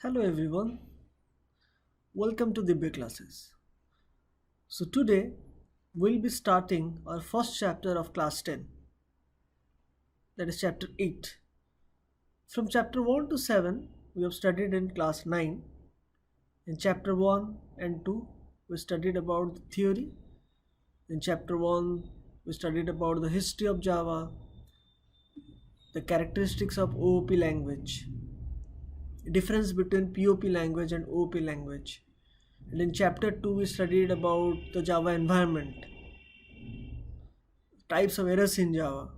Hello everyone, welcome to Dibya classes. So today we'll be starting our first chapter of class 10, that is chapter 8. From chapter 1 to 7 we have studied in class 9. In chapter 1 and 2 we studied about the theory. In chapter 1 we studied about the history of Java, the characteristics of OOP language, difference between POP language and OOP language. And in chapter 2 we studied about the Java environment, types of errors in Java,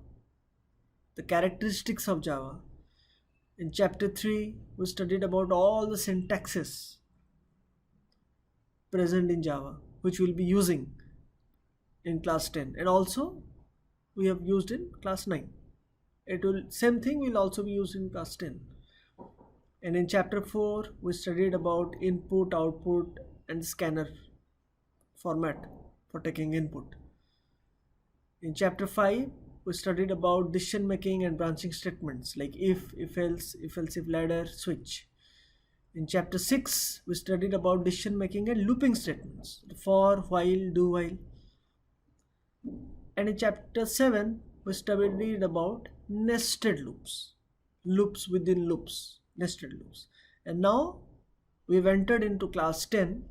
the characteristics of Java. In chapter 3 we studied about all the syntaxes present in Java which we'll be using in class 10, and also we have used in class 9. Same thing will also be used in class 10. And in chapter 4 we studied about input, output and scanner format for taking input. In chapter 5 we studied about decision making and branching statements like if else, if ladder, switch. In chapter 6 we studied about decision making and looping statements, for, while, do, while. And in chapter 7 we studied about nested loops, loops within loops, nested loops. And now we've entered into class 10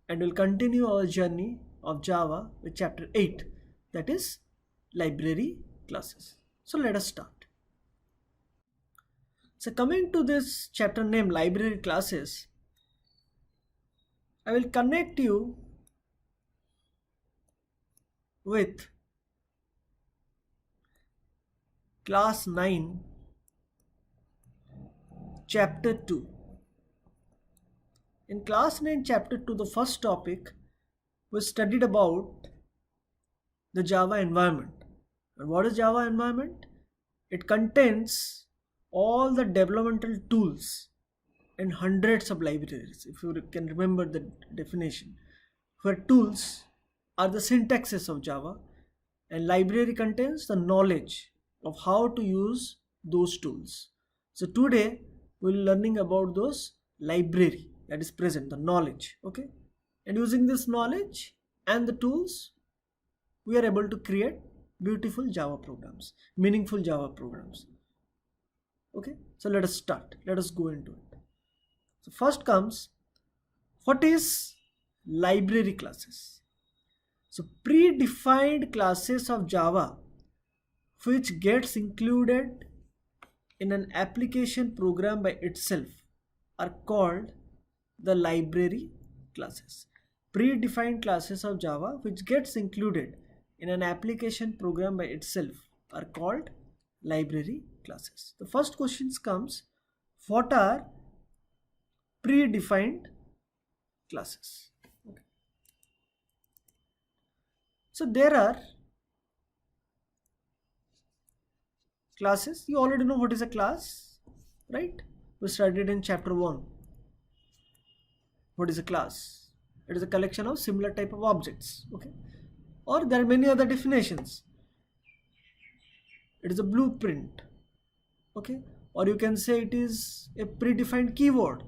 and we'll continue our journey of Java with chapter 8, that is library classes. So let us start. So coming to this chapter named library classes, I will connect you with class 9 chapter 2. In class 9 chapter 2, the first topic we studied about the Java environment. And what is Java environment? It contains all the developmental tools and hundreds of libraries, if you can remember the definition, where tools are the syntaxes of Java and library contains the knowledge of how to use those tools. So today we'll be learning about those library that is present, the knowledge, okay? And using this knowledge and the tools, we are able to create beautiful Java programs, meaningful Java programs. Okay, so let us start. Let us go into it. So first comes, what is library classes? So predefined classes of Java which gets included in an application program by itself are called the library classes. Predefined classes of Java which gets included in an application program by itself are called library classes. The first question comes, what are predefined classes? Okay. So there are classes. You already know what is a class, right? We studied in chapter 1. What is a class? It is a collection of similar type of objects, okay? Or there are many other definitions. It is a blueprint, okay? Or you can say it is a predefined keyword,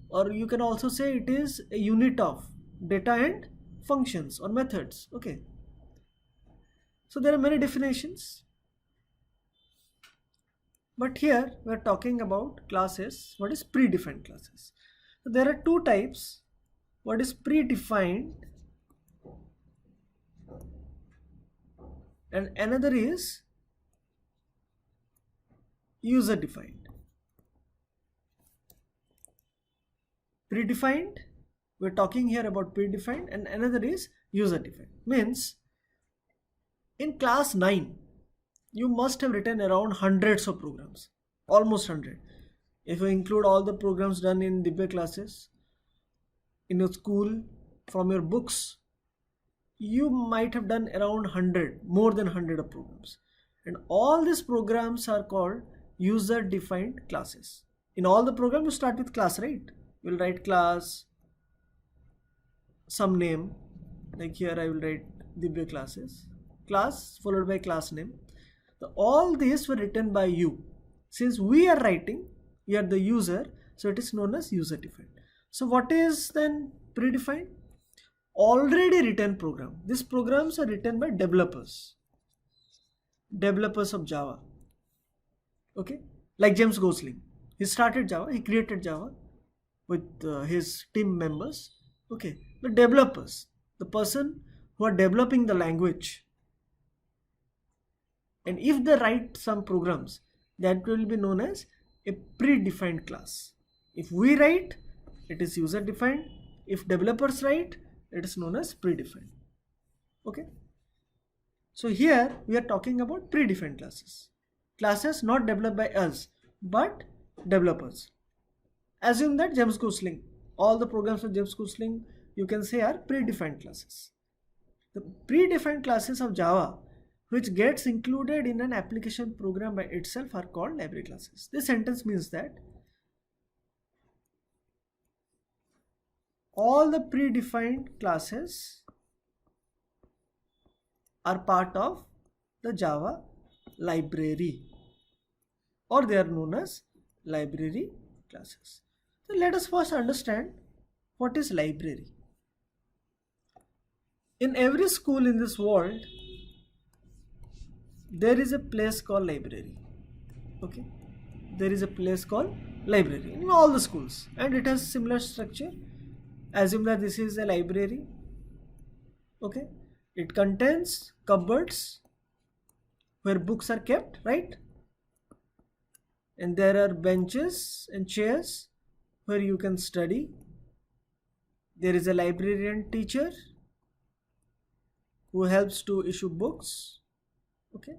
or you can also say it is a unit of data and functions or methods, okay? So there are many definitions, but here we are talking about classes. What is predefined classes? So there are two types. What is predefined and another is user defined. Predefined, we're talking here about predefined, and another is user defined. Means in class 9 you must have written around hundreds of programs, almost 100 if you include all the programs done in Dibya classes in your school from your books. You might have done around 100, more than 100 of programs, and all these programs are called user defined classes. In all the programs you start with class, right? You'll write class, some name, like here I will write Dibya classes, class followed by class name. All these were written by you. Since we are writing, you are the user, So it is known as user defined. So what is then predefined? Already written program. These programs are written by developers of Java. Okay, like James Gosling. He started Java, he created Java with his team members. Okay, the developers, the person who are developing the language, and if they write some programs, that will be known as a predefined class. If we write, it is user defined. If developers write, it is known as predefined. Okay, so here we are talking about predefined classes. Classes not developed by us, but developers. Assume that James Gosling, all the programs of James Gosling, you can say, are predefined classes. The predefined classes of Java, which gets included in an application program by itself, are called library classes. This sentence means that all the predefined classes are part of the Java library, or they are known as library classes. So let us first understand what is library. In every school in this world, there is a place called library. Okay, there is a place called library in all the schools, and it has similar structure. Assume that this is a library. Okay, it contains cupboards where books are kept, right? And there are benches and chairs where you can study. There is a librarian teacher who helps to issue books. Okay,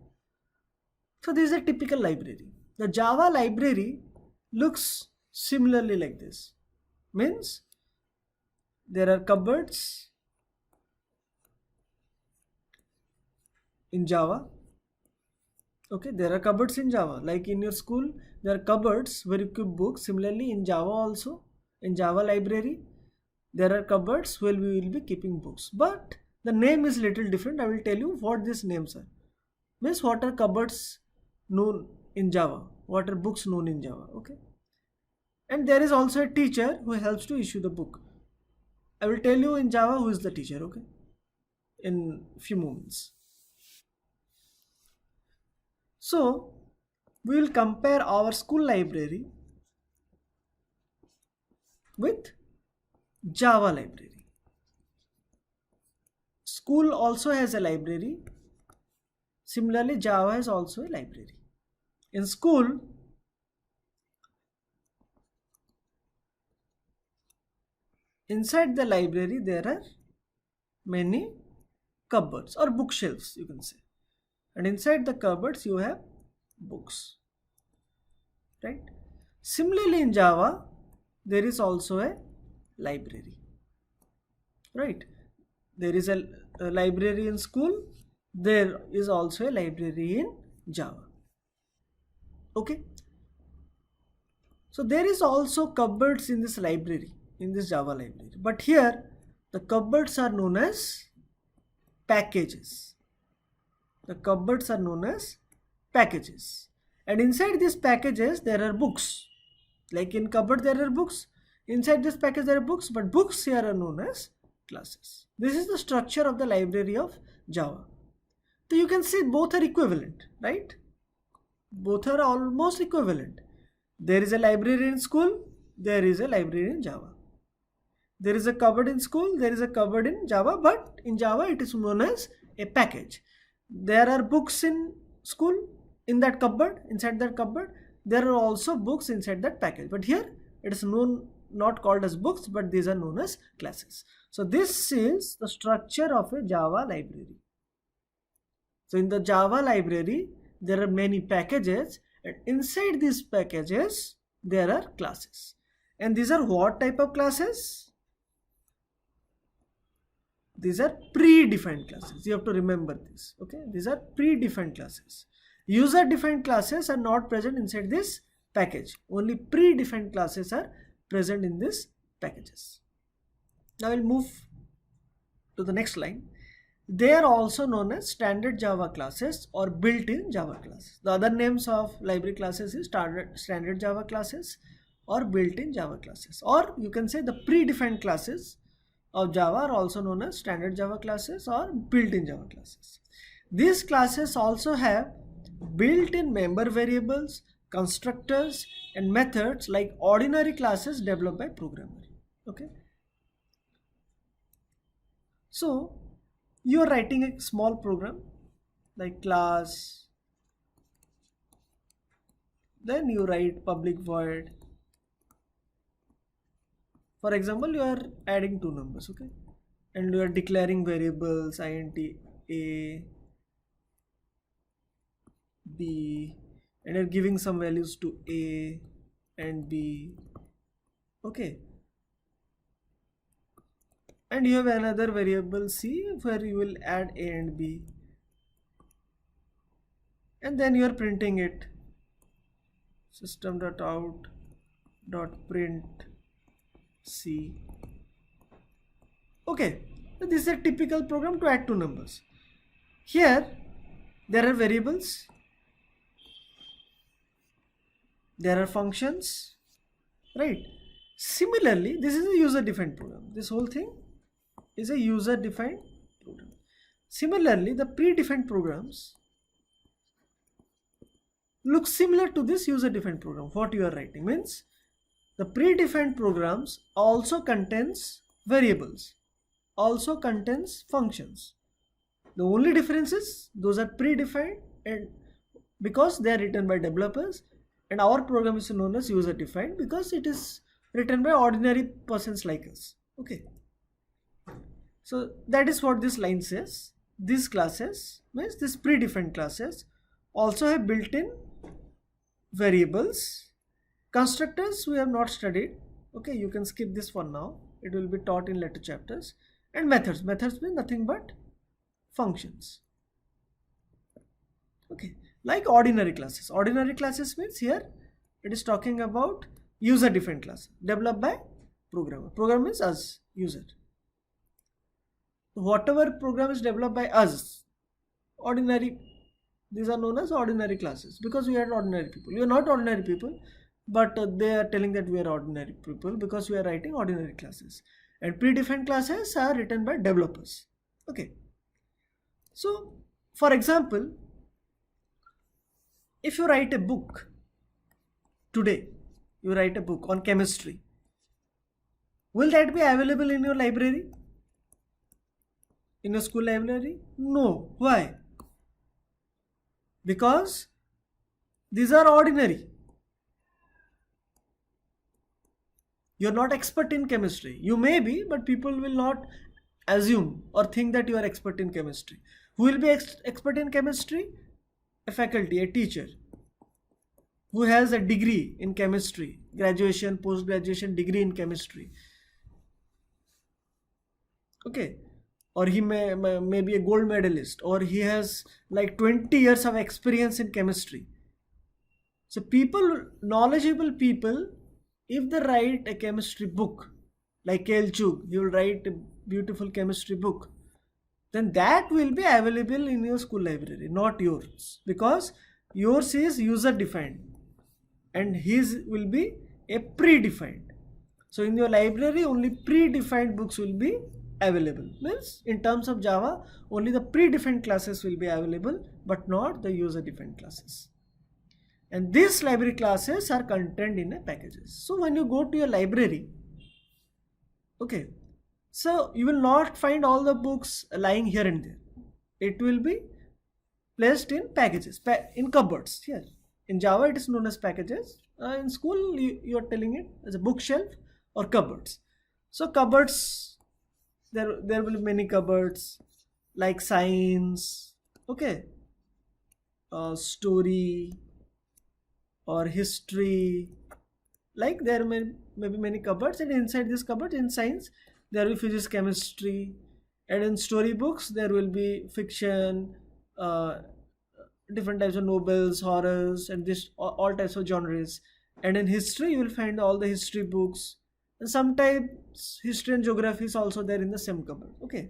so this is a typical library. The Java library looks similarly like this. Means there are cupboards in Java. Okay, there are cupboards in Java. Like in your school, there are cupboards where you keep books. Similarly, in Java also, in Java library, there are cupboards where we will be keeping books. But the name is little different. I will tell you what these names are. Means what are cupboards known in Java? What are books known in Java? Okay. And there is also a teacher who helps to issue the book. I will tell you in Java who is the teacher. Okay. In few moments. So we will compare our school library with Java library. School also has a library. Similarly, Java has also a library. In school, inside the library there are many cupboards or bookshelves, you can say. And inside the cupboards you have books, right? Similarly, in Java there is also a library, right? There is a library in school. There is also a library in Java. Okay, so there is also cupboards in this library, in this Java library, but here the cupboards are known as packages. The cupboards are known as packages, and inside these packages there are books. Like in cupboard there are books, inside this package there are books, but books here are known as classes. This is the structure of the library of Java. So you can see both are equivalent, right? Both are almost equivalent. There is a library in school, there is a library in Java. There is a cupboard in school, there is a cupboard in Java, but in Java it is known as a package. There are books in school, in that cupboard, inside that cupboard. There are also books inside that package, but here it is not called as books, but these are known as classes. So this is the structure of a Java library. So in the Java library there are many packages, and inside these packages there are classes. And these are what type of classes? These are predefined classes. You have to remember this. Okay, these are predefined classes. User defined classes are not present inside this package. Only predefined classes are present in these packages. Now we'll move to the next line. They are also known as standard Java classes or built-in Java classes. The other names of library classes is standard Java classes or built-in Java classes, or you can say the predefined classes of Java are also known as standard Java classes or built-in Java classes. These classes also have built-in member variables, constructors, and methods like ordinary classes developed by programmer. Okay. So you are writing a small program like class, then you write public void. For example, you are adding two numbers, okay, and you are declaring variables int a, b, and you're giving some values to a and b, okay, and you have another variable c where you will add a and b, and then you are printing it, system.out.print c. Okay, so this is a typical program to add two numbers. Here there are variables, there are functions, right? Similarly, this is a user-defined program. This whole thing is a user-defined program. Similarly, the predefined programs look similar to this user-defined program. What you are writing means the predefined programs also contains variables, also contains functions. The only difference is those are predefined, and because they are written by developers, and our program is known as user defined because it is written by ordinary persons like us. Okay, so that is what this line says. These classes means these predefined classes also have built-in variables. Constructors we have not studied. Okay, you can skip this for now, it will be taught in later chapters. And methods mean nothing but functions. Okay, like ordinary classes. Ordinary classes means here it is talking about user defined class developed by programmer. Programmer means us, user. Whatever program is developed by us, ordinary, these are known as ordinary classes because we are ordinary people. We are not ordinary people, but they are telling that we are ordinary people because we are writing ordinary classes. And predefined classes are written by developers. Okay, so for example, if you write a book today, you write a book on chemistry, will that be available in your library, in your school library? No. Why? Because these are ordinary. You're not expert in chemistry. You may be, but people will not assume or think that you are expert in chemistry. Who will be expert in chemistry? A faculty, a teacher who has a degree in chemistry, graduation, post-graduation degree in chemistry. Okay, or he may be a gold medalist, or he has like 20 years of experience in chemistry. So people, knowledgeable people, if they write a chemistry book, like K.L. Chugh, he will write a beautiful chemistry book, then that will be available in your school library, not yours, because yours is user defined and his will be a predefined. So in your library only predefined books will be available. Means in terms of Java only the predefined classes will be available, but not the user defined classes. And these library classes are contained in a packages. So when you go to your library, okay, so you will not find all the books lying here and there. It will be placed in packages, in cupboards. Here in Java it is known as packages. In school you are telling it as a bookshelf or cupboards. So cupboards, there will be many cupboards like science, okay, story or history, like there may be many cupboards, and inside this cupboard in science there will be physics, chemistry, and in storybooks there will be fiction, different types of novels, horrors, and this all types of genres. And in history you will find all the history books, and sometimes history and geography is also there in the same cupboard. Okay,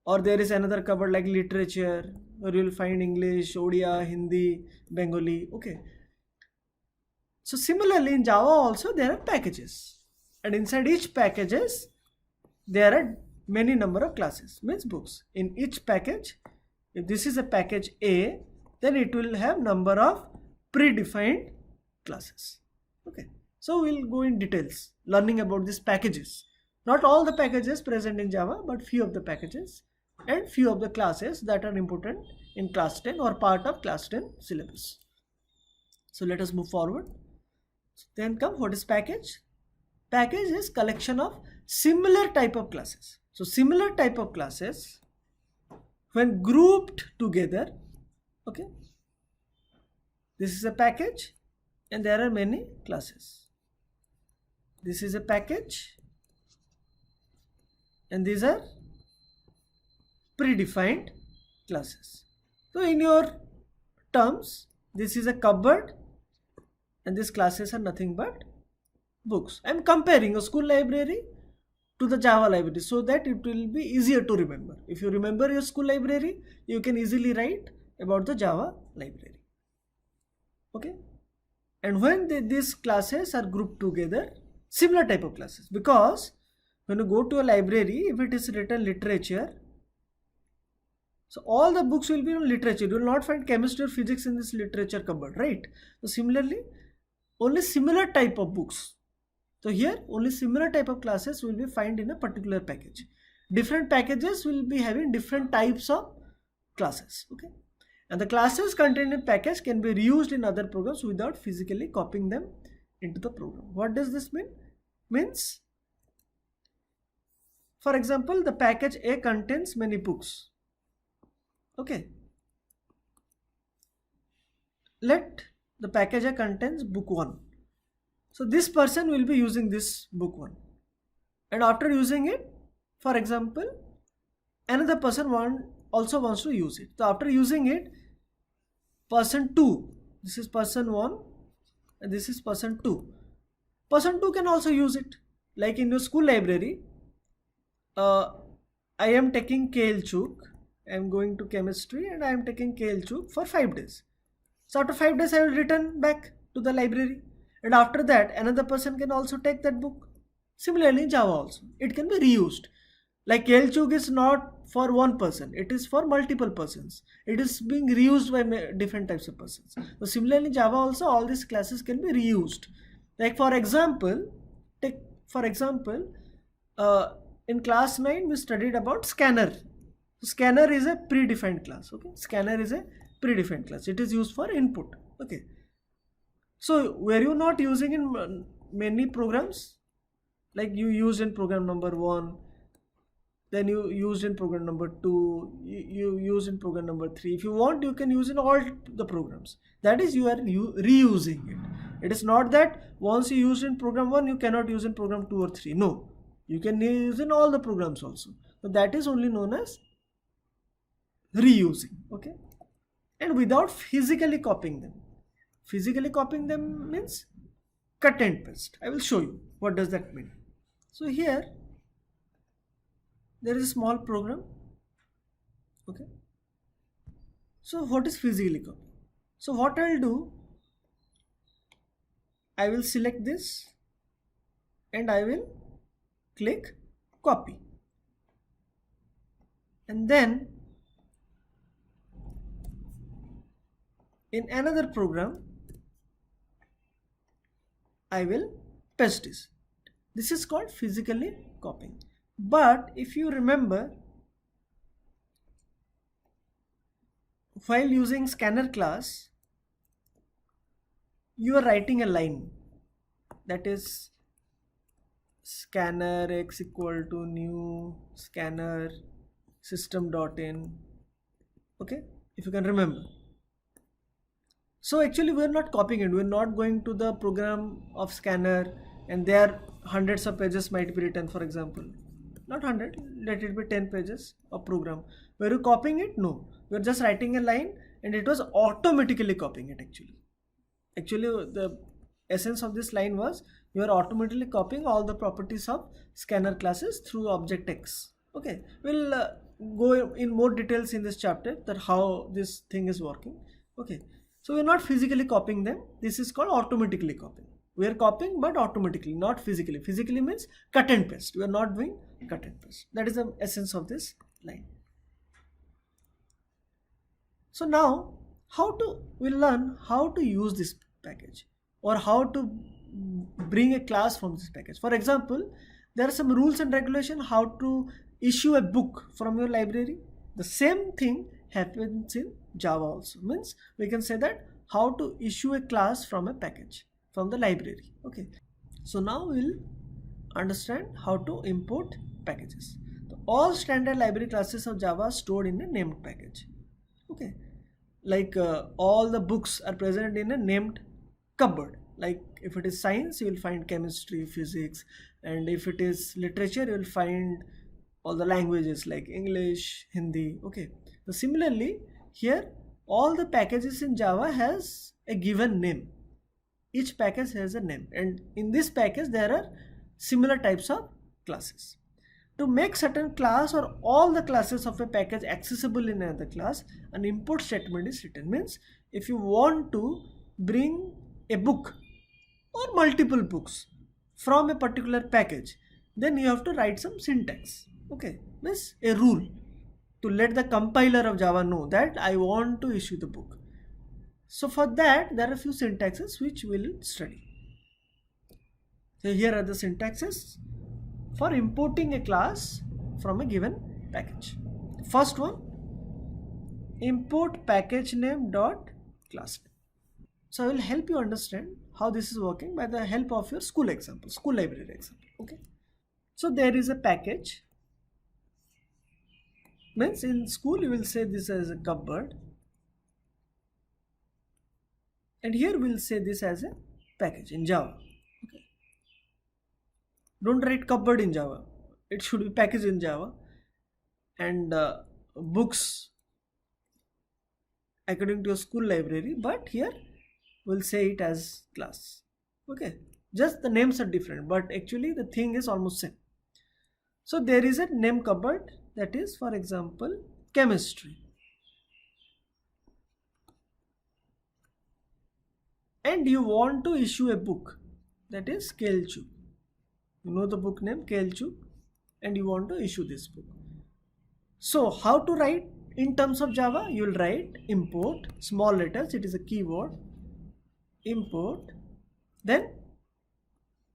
or there is another cupboard like literature, where you will find English, Odia, Hindi, Bengali. Okay, So similarly in Java also there are packages, and inside each packages there are many number of classes, means books. In each package, if this is a package A, then it will have number of predefined classes. Okay, so we'll go in details learning about these packages. Not all the packages present in Java, but few of the packages and few of the classes that are important in class 10 or part of class 10 syllabus. So let us move forward. Then come, what is package? Package is collection of similar type of classes. So similar type of classes, when grouped together, okay, this is a package and there are many classes. This is a package and these are predefined classes. So in your terms, this is a cupboard and these classes are nothing but books. I am comparing a school library to the Java library so that it will be easier to remember. If you remember your school library, you can easily write about the Java library. Okay, and when these classes are grouped together, similar type of classes, because when you go to a library, if it is written literature, so all the books will be on literature. You will not find chemistry or physics in this literature cupboard, right? So similarly, only similar type of books. So here only similar type of classes will be found in a particular package. Different packages will be having different types of classes. Okay, and the classes contained in package can be reused in other programs without physically copying them into the program. What does this mean? Means, for example, the package A contains many books. Okay, let the package A contains book 1. So this person will be using this book 1, and after using it, for example, another person also wants to use it. So after using it, person 2, this is person 1 and this is person 2. Person 2 can also use it. Like in your school library, I am taking Kailchuk, I am going to chemistry and I am taking Kailchuk for 5 days. So after 5 days I will return back to the library, and after that another person can also take that book. Similarly in Java also, it can be reused. Like Kailchuk is not for one person, it is for multiple persons. It is being reused by different types of persons. So similarly in Java also, all these classes can be reused. Like for example, in class 9 we studied about scanner. So scanner is a predefined class. Okay, scanner is a predefined class. It is used for input. Okay, so were you not using in many programs? Like you used in program number 1, then you used in program number 2, you use in program number 3. If you want, you can use in all the programs. That is, you are reusing it. It is not that once you use in program 1, you cannot use in program 2 or 3. No, you can use in all the programs also. So that is only known as reusing. Okay, and without physically copying them. Physically copying them means cut and paste. I will show you what does that mean. So here there is a small program. Okay, so what is physically copy? So what I will do, I will select this and I will click copy, and then in another program I will paste this. This is called physically copying. But if you remember, while using scanner class, you are writing a line, that is scanner x equal to new scanner system.in. Okay, if you can remember. So actually we are not copying it. We are not going to the program of scanner and there hundreds of pages might be written, for example. Not 100, let it be 10 pages of program. Were you copying it? No. We are just writing a line and it was automatically copying it actually. Actually the essence of this line was you are automatically copying all the properties of scanner classes through object X. Okay, we'll go in more details in this chapter that how this thing is working. Okay, So we are not physically copying them. This is called automatically copying. We are copying but automatically, not physically. Physically means cut and paste. We are not doing cut and paste. That is the essence of this line. So now we'll learn how to use this package or how to bring a class from this package. For example, there are some rules and regulations how to issue a book from your library. The same thing happens in Java also. Means we can say that how to issue a class from a package from the library. Okay. So now we'll understand how to import packages. All standard library classes of Java are stored in a named package. Okay. Like all the books are present in a named cupboard. Like if it is science, you will find chemistry, physics, and if it is literature, you will find all the languages like English, Hindi. Okay. So similarly, here all the packages in Java has a given name. Each package has a name, and in this package there are similar types of classes. To make certain class or all the classes of a package accessible in another class, an import statement is written. Means if you want to bring a book or multiple books from a particular package, then you have to write some syntax. Okay, means a rule to let the compiler of Java know that I want to issue the book. So for that, there are a few syntaxes which we'll study. So here are the syntaxes for importing a class from a given package. First one, import package name dot class name. So I will help you understand how this is working by the help of your school example, school library example. Okay. So there is a package. Means in school you will say this as a cupboard. And here we'll say this as a package in Java. Okay. Don't write cupboard in Java. It should be package in Java. And books according to your school library. But here we'll say it as class. Okay. Just the names are different, but actually the thing is almost same. So there is a name cupboard, that is, for example, chemistry. And you want to issue a book, that is Cailchuk. You know the book name Cailchuk, and you want to issue this book. So how to write in terms of Java? You will write import, small letters, it is a keyword, import, then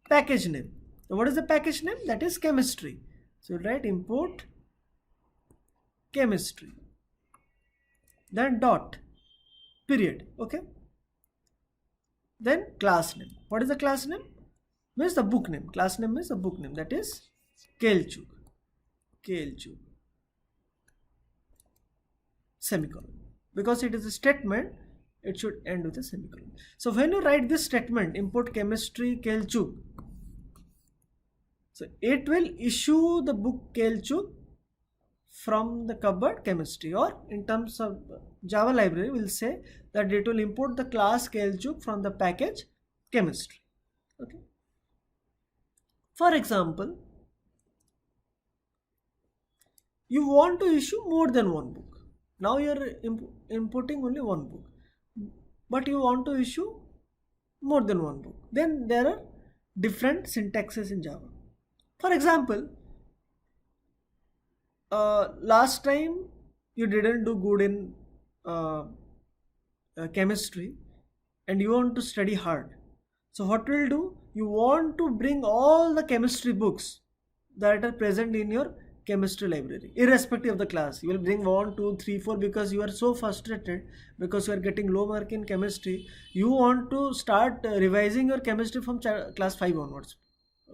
package name. So what is the package name? That is chemistry. So you write import chemistry, then dot, period. Okay. Then class name. What is the class name? Means the book name. Class name is the book name, that is Cailchuk. Cailchuk. Semicolon. Because it is a statement, it should end with a semicolon. So when you write this statement, import chemistry Cailchuk, so it will issue the book Cailchuk from the cupboard chemistry, or in terms of Java library we'll say that it will import the class Cailchuk from the package chemistry. Okay. For example, you want to issue more than one book. Now you are importing only one book, but you want to issue more than one book. Then there are different syntaxes in Java. For example, last time you didn't do good in chemistry and you want to study hard. So what will do? You want to bring all the chemistry books that are present in your chemistry library, irrespective of the class. You will bring 1, 2, 3, 4 because you are so frustrated because you are getting low mark in chemistry. You want to start revising your chemistry from class 5 onwards,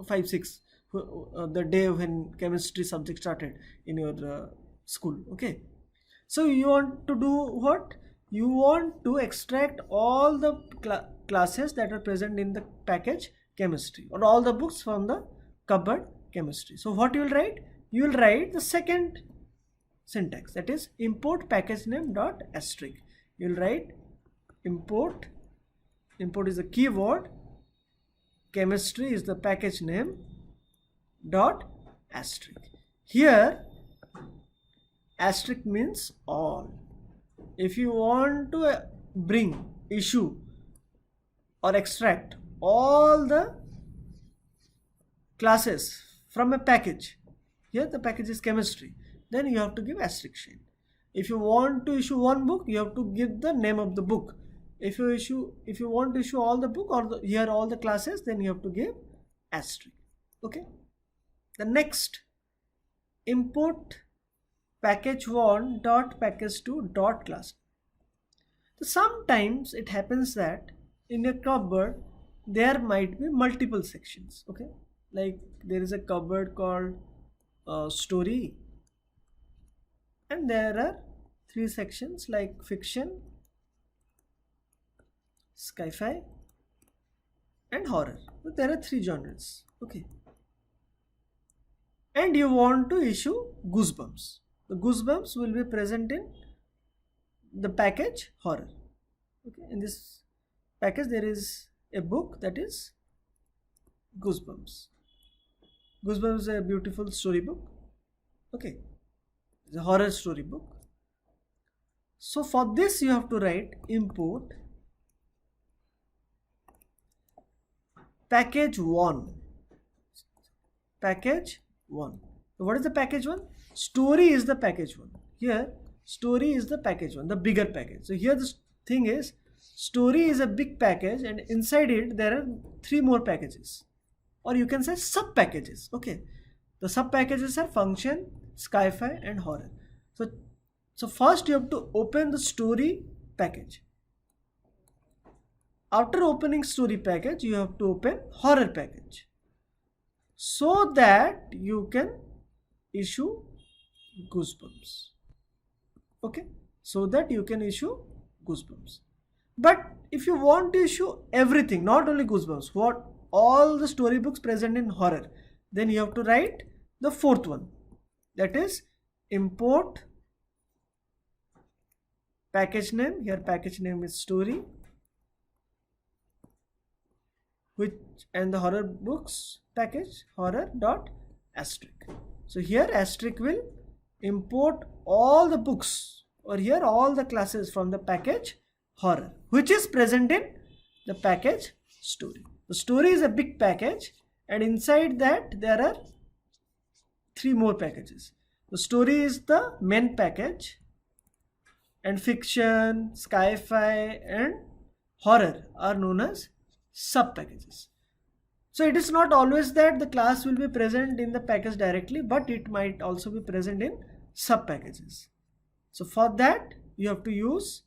5, 6. The day when chemistry subject started in your school. Okay, so you want to do what? You want to extract all the classes that are present in the package chemistry, or all the books from the cupboard chemistry. So what you will write? You will write the second syntax, that is import package name dot asterisk. You will write import is the keyword, chemistry is the package name, dot asterisk. Here asterisk means all. If you want to bring issue or extract all the classes from a package, here the package is chemistry, then you have to give asterisk sign. If you want to issue one book, you have to give the name of the book. If you want to issue all the book or here all the classes, then you have to give asterisk. Okay. The next, import package1 dot package2 dot class. So sometimes it happens that in a cupboard there might be multiple sections. Okay, like there is a cupboard called story, and there are 3 sections like fiction, sci-fi and horror. So there are 3 genres. Okay, and you want to issue Goosebumps. The Goosebumps will be present in the package horror. Okay, in this package there is a book that is Goosebumps. Goosebumps is a beautiful storybook. Okay, it's a horror storybook. So for this you have to write import package1. Package1. So what is the package1? Story is the package1. Here story is the package1, the bigger package. So here the thing is, story is a big package and inside it there are 3 more packages, or you can say sub packages. Okay, the sub packages are function, sci-fi and horror. So first you have to open the story package. After opening story package, you have to open horror package, so that you can issue Goosebumps. Okay, so that you can issue Goosebumps. But if you want to issue everything, not only Goosebumps, what all the storybooks present in horror, then you have to write the 4th one, that is import package name. Here package name is story, which and the horror books package horror dot asterisk. So here asterisk will import all the books, or here all the classes from the package horror, which is present in the package story. The story is a big package and inside that there are 3 more packages. The story is the main package and fiction, sci-fi and horror are known as sub packages. So it is not always that the class will be present in the package directly, but it might also be present in sub packages. So for that you have to use,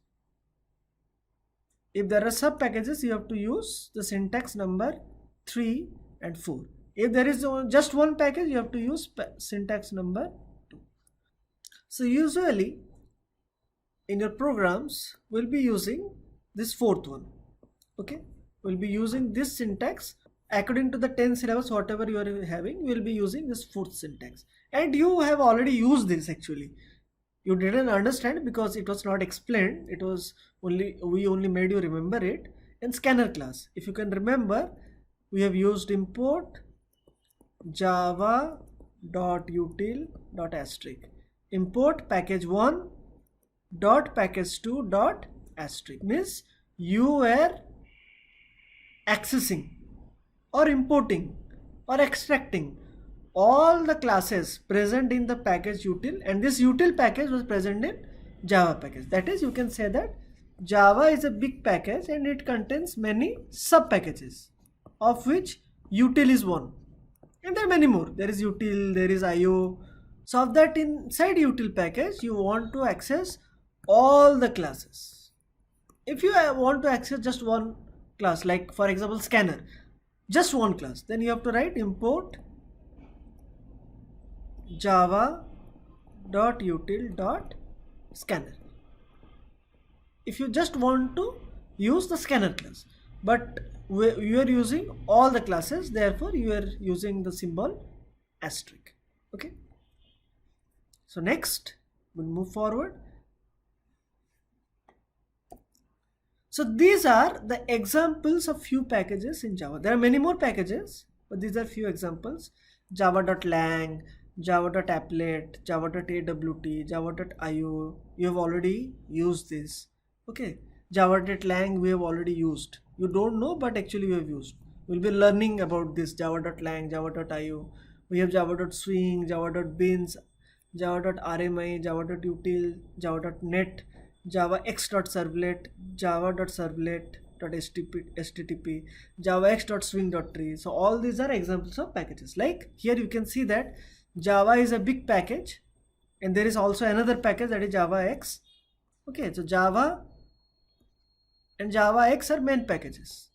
if there are sub packages, you have to use the syntax number 3 and 4. If there is just one package, you have to use syntax number 2. So usually in your programs we'll be using this 4th one. Okay, we'll be using this syntax according to the 10 syllabus, whatever you are having, we'll be using this 4th syntax. And you have already used this. Actually you didn't understand because it was not explained. It was we only made you remember it in scanner class. If you can remember, we have used import java.util.asterisk, import package1 dot package2 dot asterisk, means you were accessing or importing or extracting all the classes present in the package util, and this util package was present in Java package. That is, you can say that Java is a big package and it contains many sub packages, of which util is one, and there are many more. There is util, there is IO. So of that, inside util package you want to access all the classes. If you want to access just one class, like for example scanner, just one class, then you have to write import java.util.scanner. If you just want to use the scanner class, but you are using all the classes, therefore you are using the symbol asterisk. Okay, so next we'll move forward. So these are the examples of few packages in Java. There are many more packages, but these are few examples. Java.lang, Java.applet, Java.awt, Java.io. You have already used this. Okay, Java.lang we have already used. You don't know, but actually we have used. We'll be learning about this java.lang, java.io. We have java.swing, java.beans, java.rmi, java.util, java.net, java x.servlet, java.servlet.http, java x.swing.tree. So all these are examples of packages. Like here you can see that Java is a big package, and there is also another package, that is Java X. Okay, so Java and Java X are main packages.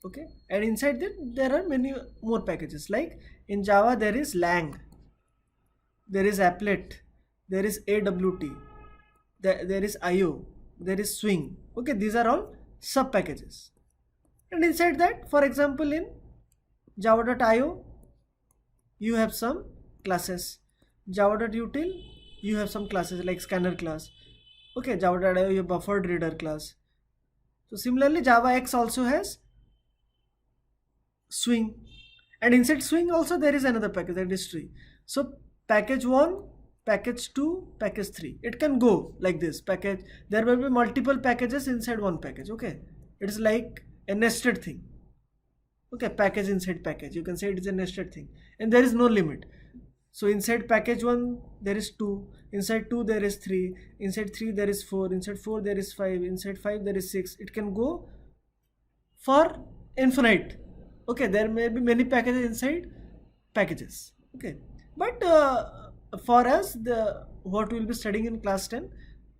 Okay, and inside that there are many more packages. Like in Java there is lang, there is applet, there is AWT, there is IO, there is swing. Okay, these are all sub packages. And inside that, for example, in java.io you have some classes, java.util you have some classes like scanner class. Okay, java.io you have buffered reader class. So similarly Java X also has swing, and inside swing also there is another package, that is tree. So package 1, package 2, package 3, it can go like this. Package, there will be multiple packages inside one package. Okay, it is like a nested thing. Okay, package inside package, you can say it is a nested thing, and there is no limit. So inside package 1 there is 2, inside 2 there is 3, inside 3 there is 4, inside 4 there is 5, inside 5 there is 6. It can go for infinite. Okay, there may be many packages inside packages. Okay, but for us, what we will be studying in class 10,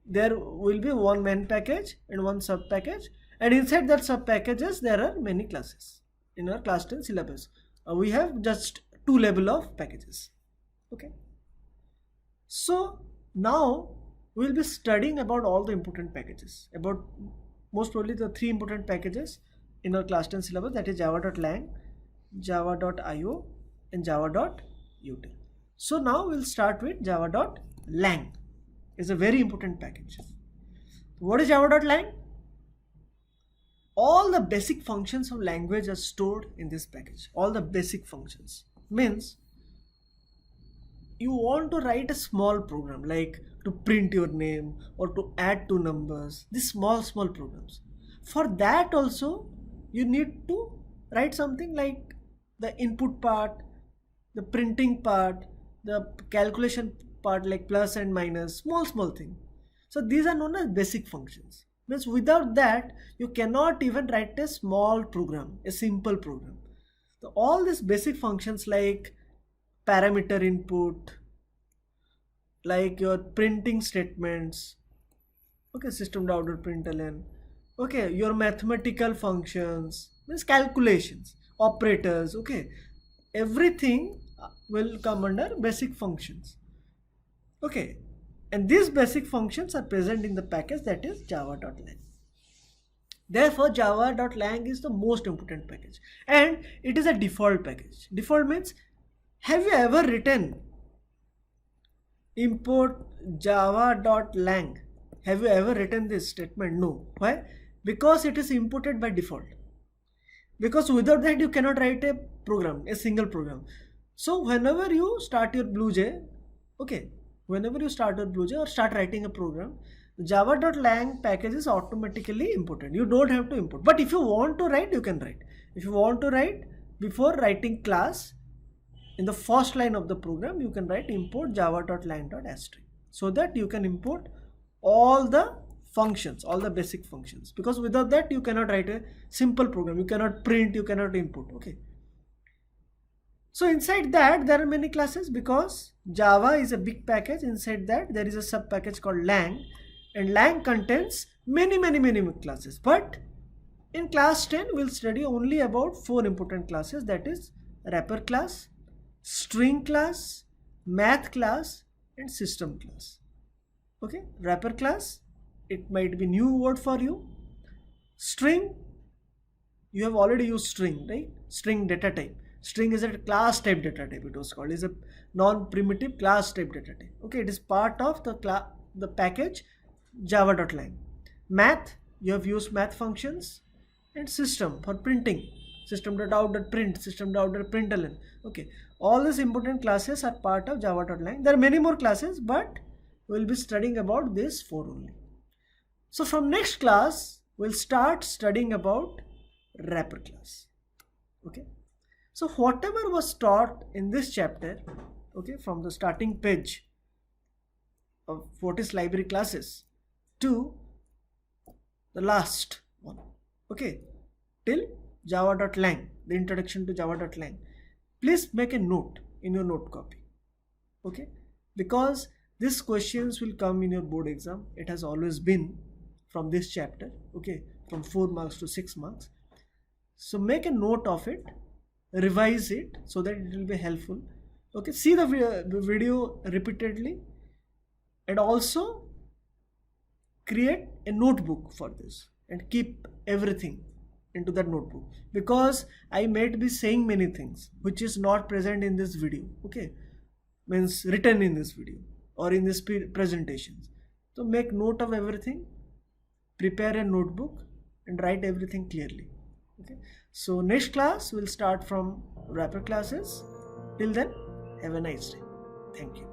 there will be one main package and one sub package, and inside that sub packages there are many classes. In our class 10 syllabus we have just 2 level of packages. Okay, so now we will be studying about all the important packages, about most probably the 3 important packages in our class 10 syllabus, that is java.lang, java.io and java.util. So now we'll start with java.lang. It's a very important package. What is java.lang? All the basic functions of language are stored in this package. All the basic functions means you want to write a small program like to print your name or to add 2 numbers, these small programs. For that also you need to write something like the input part, the printing part, the calculation part like plus and minus, small thing. So these are known as basic functions. Means without that you cannot even write a small program, a simple program. So all these basic functions like parameter input, like your printing statements, okay, system.out.println, okay, your mathematical functions, means calculations, operators, okay, everything will come under basic functions. Okay, and these basic functions are present in the package, that is java.lang. Therefore java.lang is the most important package, and it is a default package. Default means, have you ever written import java.lang? Have you ever written this statement? No. Why? Because it is imported by default. Because without that you cannot write a program, a single program. So whenever you start your BlueJ, okay, whenever you start your BlueJ or start writing a program, java.lang package is automatically imported. You don't have to import. But if you want to write, you can write. If you want to write, before writing class, in the first line of the program, you can write import java.lang.string, so that you can import all the functions, all the basic functions. Because without that you cannot write a simple program. You cannot print, you cannot input. Okay. So inside that there are many classes, because Java is a big package. Inside that there is a sub package called lang, and lang contains many classes. But in class 10 we'll study only about 4 important classes, that is wrapper class, string class, math class and system class. Okay, wrapper class, it might be new word for you. String, you have already used string, right? String data type. String is a class type data type, it was called. It is a non-primitive class type data type. Okay, it is part of the package java.lang. Math, you have used math functions, and system for printing, system.out.print, system.out.println. Okay, all these important classes are part of java.lang. There are many more classes, but we will be studying about these 4 only. So from next class, we'll start studying about wrapper class. Okay. So whatever was taught in this chapter, okay, from the starting page of what is library classes to the last one, okay, till java.lang, the introduction to java.lang, please make a note in your note copy, okay, because these questions will come in your board exam. It has always been from this chapter, okay, from 4 marks to 6 marks. So make a note of it, revise it so that it will be helpful. Okay, see the video repeatedly, and also create a notebook for this and keep everything into that notebook, because I might be saying many things which is not present in this video, okay, means written in this video or in this presentations. So make note of everything, prepare a notebook and write everything clearly. Okay, so next class will start from wrapper classes. Till then, have a nice day. Thank you.